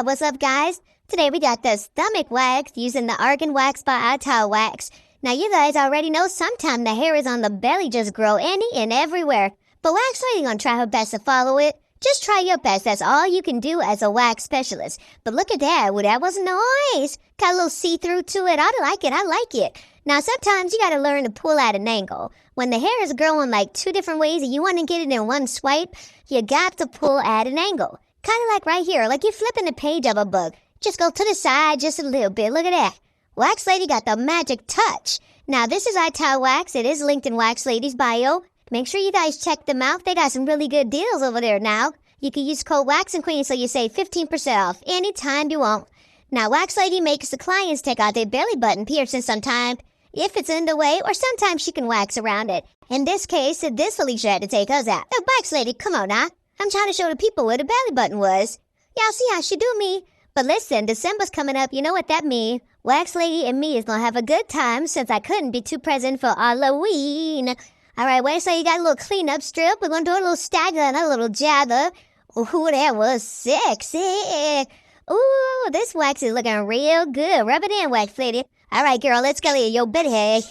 what's up, guys? Today we got the stomach wax using the Argan Wax by Ital Wax. Now, you guys already know sometimes the hairs on the belly just grow any and everywhere. But Wax Lady gonna try her best to follow it. Just try your best. That's all you can do as a wax specialist. But look at that. Well, that was nice. Got a little see-through to it. I like it. Now, sometimes you gotta learn to pull at an angle. When the hair is growing like two different ways and you want to get it in one swipe, you got to pull at an angle. Kind of like right here, like you're flipping the page of a book. Just go to the side just a little bit. Look at that. Wax Lady got the magic touch. Now, this is Ital Wax. It is linked in Wax Lady's bio. Make sure you guys check them out. They got some really good deals over there now. You can use code WAXandQueen so you save 15% off anytime you want. Now, Wax Lady makes the clients take out their belly button piercing sometime if it's in the way, or sometimes she can wax around it. In this case, this Felicia had to take hers out. Now, Wax Lady, come on now. I'm trying to show the people where the belly button was. Y'all see how she do me? But listen, December's coming up. You know what that means. Wax Lady and me is going to have a good time since I couldn't be too present for Halloween. All right, Wax Lady got a little cleanup strip. We're going to do a little stagger and a little jabber. Ooh, that was sexy. Ooh, this wax is looking real good. Rub it in, Wax Lady. All right, girl, let's go here. Yo, bitty.